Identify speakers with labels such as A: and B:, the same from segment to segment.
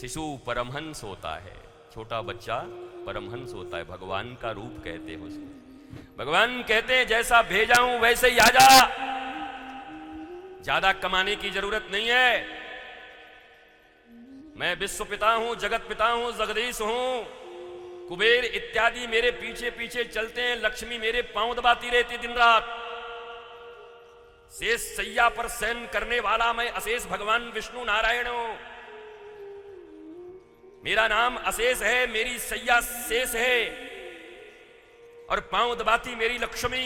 A: शिशु परमहंस होता है, छोटा बच्चा परमहंस होता है, भगवान का रूप कहते हैं उसको। भगवान कहते हैं जैसा भेजा हूं वैसे ही आ जा, ज्यादा कमाने की जरूरत नहीं है। मैं विश्व पिता हूं, जगत पिता हूं, जगदीश हूं। कुबेर इत्यादि मेरे पीछे पीछे चलते हैं, लक्ष्मी मेरे पांव दबाती रहती दिन रात। शेष सैया पर शयन करने वाला मैं अशेष भगवान विष्णु नारायण हूं। मेरा नाम अशेष है, मेरी सैया शेष है, और पांव दबाती मेरी लक्ष्मी।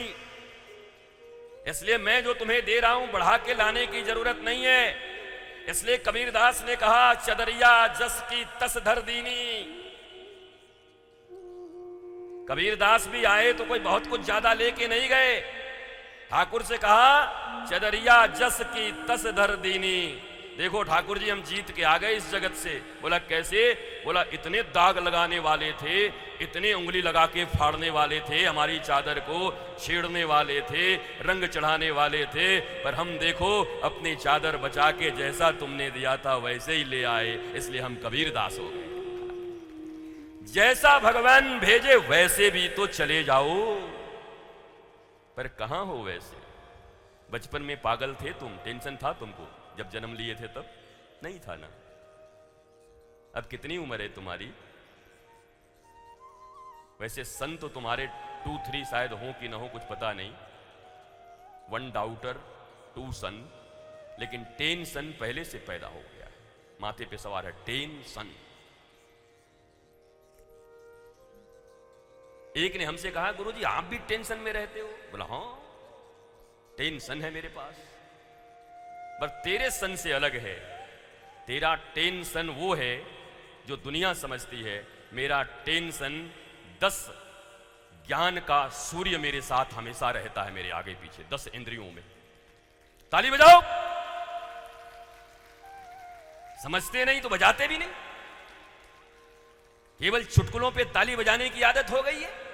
A: इसलिए मैं जो तुम्हें दे रहा हूं बढ़ा के लाने की जरूरत नहीं है। इसलिए कबीरदास ने कहा चदरिया जस की तस धर दीनी। कबीरदास भी आए तो कोई बहुत कुछ ज्यादा लेके नहीं गए। ठाकुर से कहा चदरिया जस की तस धर दीनी। देखो ठाकुर जी हम जीत के आ गए इस जगत से। बोला कैसे? बोला इतने दाग लगाने वाले थे, इतने उंगली लगा के फाड़ने वाले थे, हमारी चादर को छेड़ने वाले थे, रंग चढ़ाने वाले थे, पर हम देखो अपनी चादर बचा के जैसा तुमने दिया था वैसे ही ले आए, इसलिए हम कबीरदास हो गए। जैसा भगवान भेजे वैसे भी तो चले जाओ, पर कहां हो वैसे? बचपन में पागल थे तुम, टेंशन था तुमको जब जन्म लिए थे तब? नहीं था ना। अब कितनी उम्र है तुम्हारी? वैसे सन तो तुम्हारे 2-3 शायद हो कि ना हो, कुछ पता नहीं। 1 डाउटर 2 सन, लेकिन 10 सन पहले से पैदा हो गया है, माथे पे सवार है 10 सन। एक ने हमसे कहा गुरुजी आप भी टेंशन में रहते हो? बोला हाँ टेंशन है मेरे पास, पर तेरे सन से अलग है। तेरा टेंशन वो है जो दुनिया समझती है, मेरा टेंशन 10 ज्ञान का सूर्य मेरे साथ हमेशा रहता है, मेरे आगे पीछे 10 इंद्रियों में। ताली बजाओ। समझते नहीं तो बजाते भी नहीं, केवल चुटकुलों पे ताली बजाने की आदत हो गई है।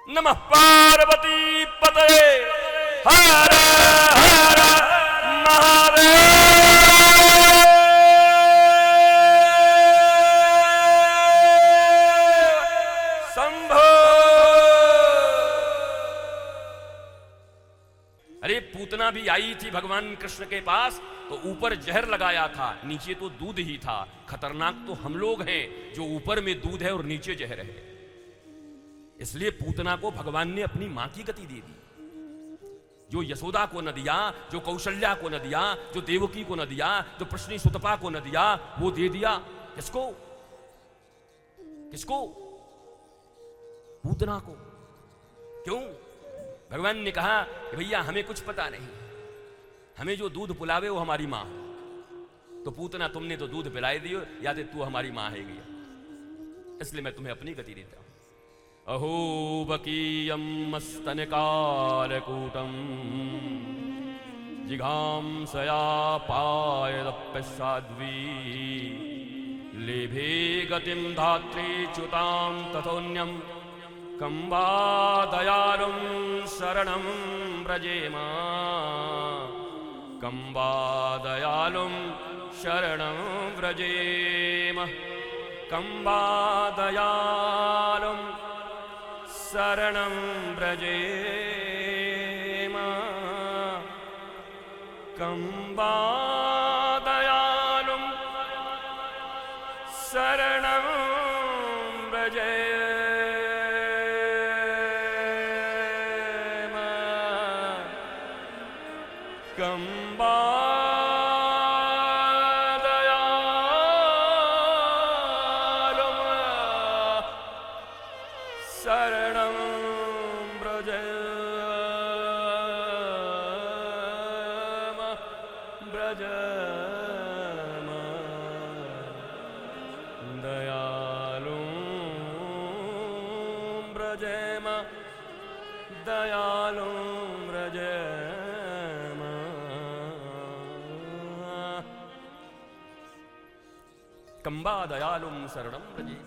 A: नमः पार्वती पतये हर हर महादेव शंभो। अरे पूतना भी आई थी भगवान कृष्ण के पास तो ऊपर जहर लगाया था, नीचे तो दूध ही था। खतरनाक तो हम लोग हैं जो ऊपर में दूध है और नीचे जहर है। इसलिए पूतना को भगवान ने अपनी मां की गति दे दी। जो यशोदा को न दिया, जो कौशल्या को न दिया, जो देवकी को न दिया, जो प्रश्नी सुतपा को न दिया, वो दे दिया किसको? किसको? पूतना को। क्यों? भगवान ने कहा कि भैया हमें कुछ पता नहीं, हमें जो दूध पिलावे वो हमारी मां। तो पूतना तुमने तो दूध पिलाई दियो, याद है तू हमारी मां है गया, इसलिए मैं तुम्हें अपनी गति देता हूं। अहो बकीयम स्तनकालकूटम जिघांसया पायदप्यसाध्वी लेभे गतिम धात्री च्युतां तथोन्यम कंबा दयालुं शरणं व्रजेम। कंबा दयालुं शरणं व्रजेम। कंबा दयालुं शरणं व्रजेम। कंबा दयालुं शरणं व्रजेम। कंबा शरणं व्रजेम। व्रजेम दयालुं व्रजेम। दयालुं व्रजेम। कंबा दयालुं शरणं व्रजेम।